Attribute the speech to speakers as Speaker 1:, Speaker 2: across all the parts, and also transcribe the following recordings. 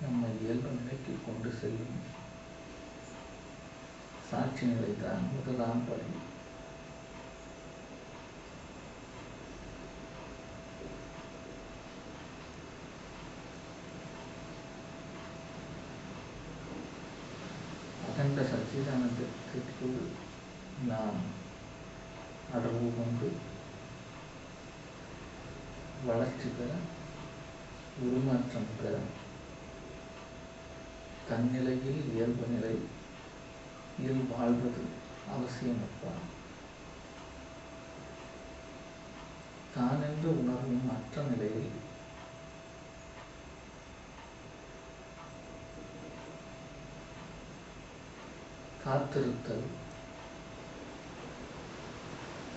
Speaker 1: நம்மை இயல்பு நிலைக்கு கொண்டு செல்லும் சாட்சி நிலைதான் முதலாம் படி. அகண்ட சச்சிதானந்தத்திற்குள் நாம் அடர்வு கொண்டு வளர்ச்சி பெற, உருமாற்றம் பெற தன்னிலையில் இயல்பு நிலையில் வாழ்வது அவசியமப்பா. தான் என்ற உணர்வும் மற்ற நிலையில் காத்திருத்தல்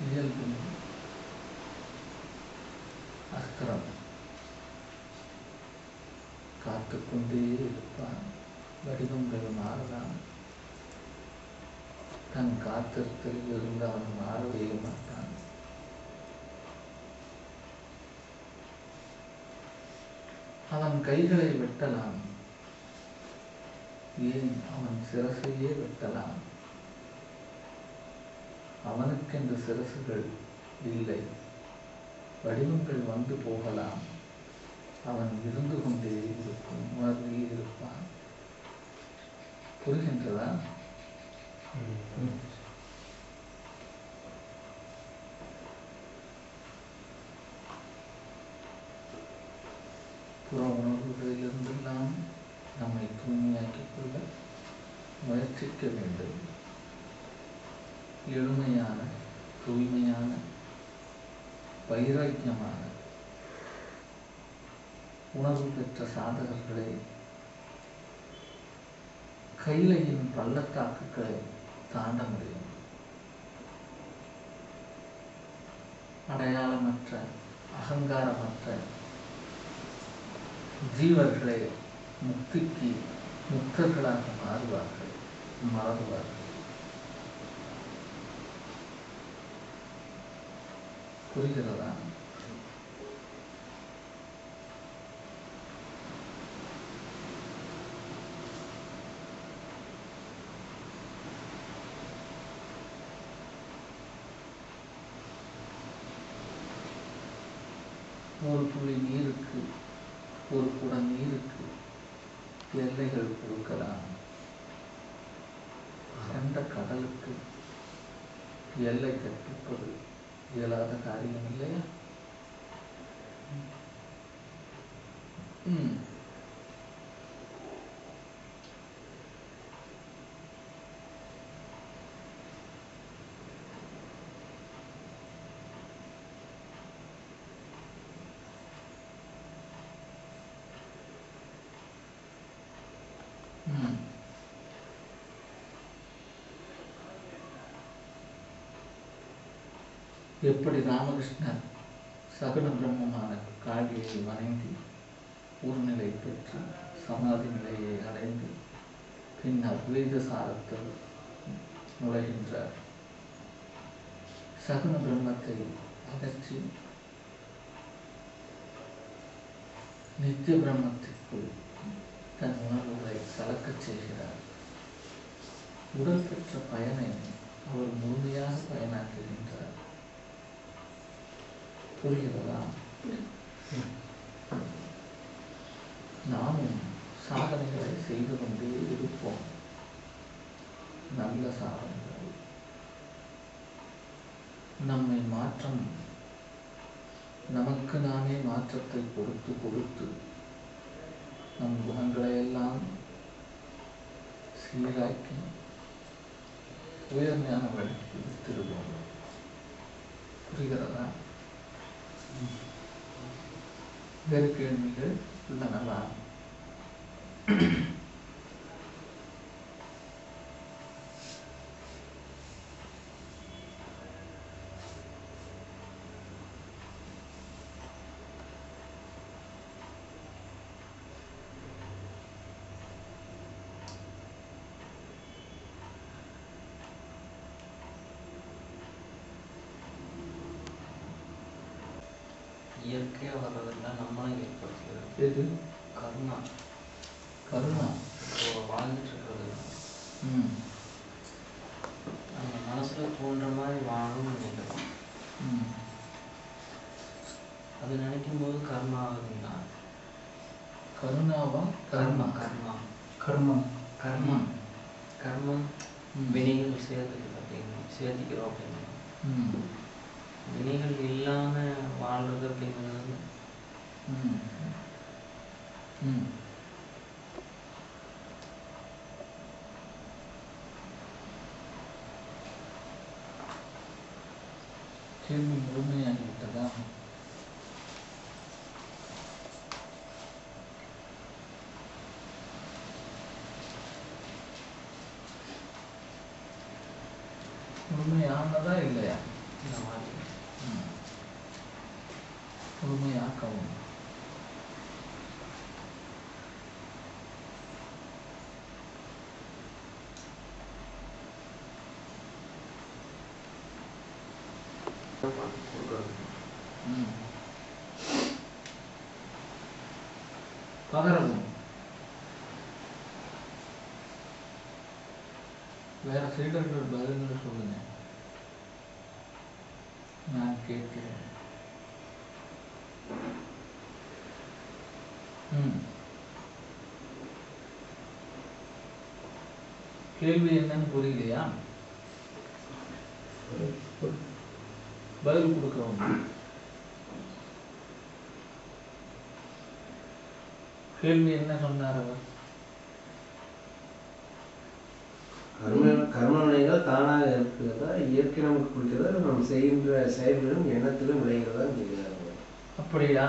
Speaker 1: இயல்பின் அஸ்திரம். காத்துக்கொண்டே இருப்பான். வடிவங்கள் மாறலாம். தன் காத்திருத்தலில் இருந்து அவன் மாறவே மாட்டான். அவன் கைகளை வெட்டலாம், ஏன் அவன் சிரசையே வெட்டலாம். அவனுக்கென்று சிரசுகள் இல்லை. வடிவங்கள் வந்து போகலாம். அவன் இருந்து கொண்டே இருக்கும், உணர்வே இருப்பான். புரிகின்றதா? புற உணர்வுகளிலிருந்தெல்லாம் நம்மை தூய்மையாக்கிக் கொள்ள முயற்சிக்க வேண்டும். எளிமையான, தூய்மையான, வைராக்கியமான உணர்வு பெற்ற சாதகர்களே கைலையின் பள்ளத்தாக்குகளை தாண்ட முடியும். அடையாளமற்ற, அகங்காரமற்ற ஜீவர்களே முக்திக்கு முக்தர்களாக மாறுவார்கள். புரிகிறதா? ஒரு துளி நீருக்கு, ஒரு குடம் நீருக்கு எல்லைகள் கொடுக்கலாம். அகண்ட கடலுக்கு எல்லை கற்பிப்பது இயலாத காரியம் இல்லையா? எப்படி ராமகிருஷ்ணர் சகுன பிரம்மமான காளியை வணங்கி ஊர்நிலை பெற்று சமாதி நிலையை அடைந்து பின் அத்வைத சாரத்தில் நுழைகின்றார். சகுன பிரம்மத்தை அகற்றி நித்திய பிரம்மத்திற்குள் தன் உணர்வுகளை கலக்கச் செய்கிறார். உடல் பெற்ற பயனை அவர் முழுமையாக பயனாக்குகின்றார். புரிகிறதா? நாமும் சாதனைகளை செய்து கொண்டே இருப்போம். நல்ல சாதனைகள் நம்மை மாற்றம், நமக்கு நாமே மாற்றத்தை கொடுத்து நம் குணங்களை எல்லாம் சீராக்கி உயர்ஞான வழிக்கு வித்திடுவோம். புரிகிறதா? வேறு கேள்விகள் உள்ளனவா?
Speaker 2: இயற்கையாக வர்றதெல்லாம் நம்மளும் ஏற்படுத்துகிறது.
Speaker 1: எது?
Speaker 2: கர்மா.
Speaker 1: கருணம்
Speaker 2: இப்போ வாழ்ந்துட்டு இருக்கிறது
Speaker 1: ம்
Speaker 2: நம்ம மனசில் தோன்ற மாதிரி வாழணும்னு நினைக்கிறோம்.
Speaker 1: ம்
Speaker 2: அது நினைக்கும் போது கர்மா ஆகுதுங்களா?
Speaker 1: கருணாவா
Speaker 2: கர்மா கர்மா
Speaker 3: கர்மம்
Speaker 2: கர்மம் கர்மம் வினைகள் சேர்த்திக்கிறோம் அப்படின்னா
Speaker 1: ம்
Speaker 2: வினைகள் இல்லாமல் வாழ்றது அப்படிங்கிறது
Speaker 1: ம் ம் கேள்வி முழுமையாகிவிட்டதா? முழுமையானதா இல்லையா?
Speaker 2: இந்த மாதிரி
Speaker 1: முழுமையாக்கவும் பகரவும் வேற சீடர்கள் பதில்கள் சொல்லுங்க, நான் கேட்கிறேன். கேள்வி என்னன்னு புரியலையா? பதில் கொடுக்கிறோம். கேள்வி என்ன சொன்னார் அவர்?
Speaker 4: கர்ம வினைகள் தானாக இருக்கிறதா, இயற்கை நமக்கு கொடுக்கிறதா, நம்ம செய்கின்ற செயல்களும் எண்ணத்திலும் விளைகிறதா கேட்கிறாங்க.
Speaker 1: அப்படியா?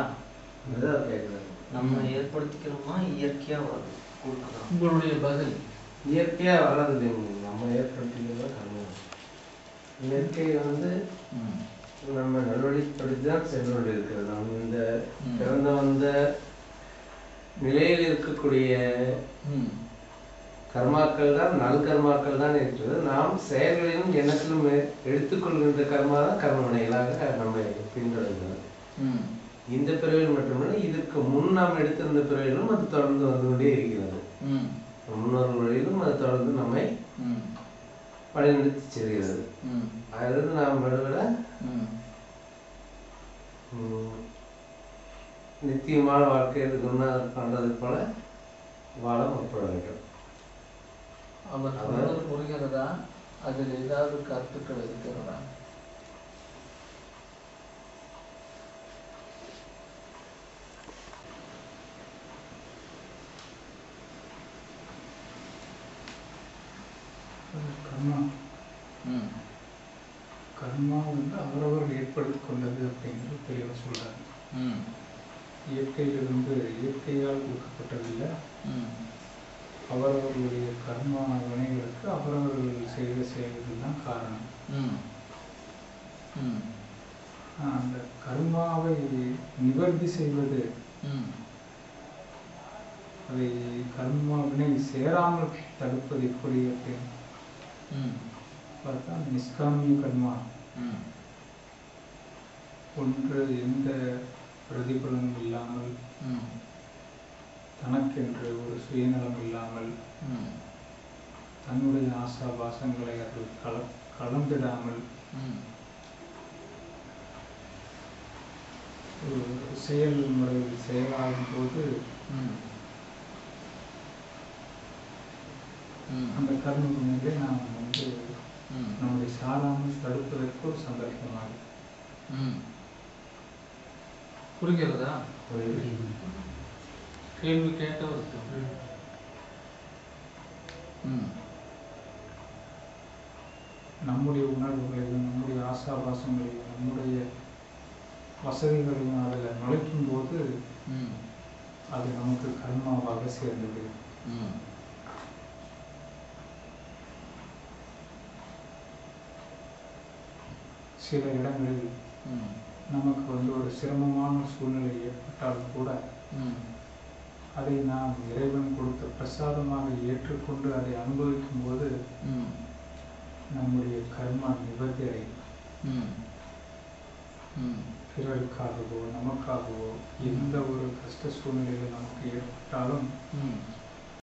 Speaker 4: அதுதான் கேட்குறாங்க.
Speaker 2: நம்ம ஏற்படுத்திக்கிறோமா இயற்கையாக வரும் கொடுக்குறோம்?
Speaker 1: உங்களுடைய பதில்
Speaker 4: இயற்கையாக வர்றது இல்லைங்க, நம்ம ஏற்படுத்திக்கிறதா கர்மம். இயற்கை நம்ம நல்வழிப்படுத்தி தான் சென்று கொண்டு இருக்கிறது. நம்ம இந்த பிறந்த வந்த நிலையில் இருக்கக்கூடிய கர்மாக்கள் தான் நல் கர்மாக்கள் தான் இருக்கிறது. நாம் செயல்களிலும் எண்ணத்திலும் எடுத்துக்கொள்கின்ற கர்மா தான் கர்ம வினைகளாக நம்ம பின்தொடர்கிறது. இந்த பிறவியில் மட்டுமல்ல, இதற்கு முன் நாம் எடுத்திருந்த பிறவிலும் அது தொடர்ந்து வந்து கொண்டே இருக்கிறது. முன்னோர்கள் வழியிலும் அது தொடர்ந்து நம்மை வழிநடத்தி செல்கிறது. அதிலிருந்து நாம் விட நித்தியமான வாழ்க்கை பண்றது போல வாழ முற்பட வேண்டும்.
Speaker 1: அவர் சொல்றது புரிகிறதா? அதில் ஏதாவது கருத்துக்கள் இருக்கிறதா?
Speaker 3: கர்மா கர்மா அவரவர் ஏற்படுத்தி கொண்டது அப்படிங்கிறது தெளிவாக சொல்றாரு. இயற்கையிலிருந்து இயற்கையால் கொடுக்கப்பட்டதில்லை. அவரவர்களுடைய கர்மா வினைகளுக்கு அவரவர்கள் செய்த செயல்கள் தான் காரணம். அந்த கர்மாவை நிவர்த்தி செய்வது, அதை கர்மா வினை சேராமல் தடுப்பது எப்படி அப்படின்னு பார்த்தா நிஷ்காமிய கர்மா. ஒன்று எந்த பிரதிபலனும் இல்லாமல், தனக்கென்று ஒரு சுயநலம் இல்லாமல், தன்னுடைய ஆசாபாசங்களை அதில் கலந்திடாமல் ஒரு செயல்முறையில் செயலாகும் போது அந்த கர்ம வினைகளை நாம் நம்முடைய சாராமல் தடுப்பதற்கு ஒரு சந்தர்ப்பமாகும்.
Speaker 1: புரிகிறதா? கேள்வி கேட்டவருக்கு
Speaker 3: நம்முடைய உணர்வுகளையும் நம்முடைய ஆசாபாசங்களையும் நம்முடைய வசதிகளையும் அதில் நுழைக்கும் போது அது நமக்கு கர்மாவாக சேர்ந்தது. சில இடங்களில் நமக்கு ஒரு சிரமமான சூழ்நிலை ஏற்பட்டாலும் கூட அதை நாம் இறைவன் கொடுத்த பிரசாதமாக ஏற்றுக்கொண்டு அதை அனுபவிக்கும் போது நம்முடைய கர்மா நிவர்த்தி அடையும். பிறருக்காகவோ நமக்காகவோ எந்த ஒரு கஷ்ட சூழ்நிலைகள் நமக்கு ஏற்பட்டாலும்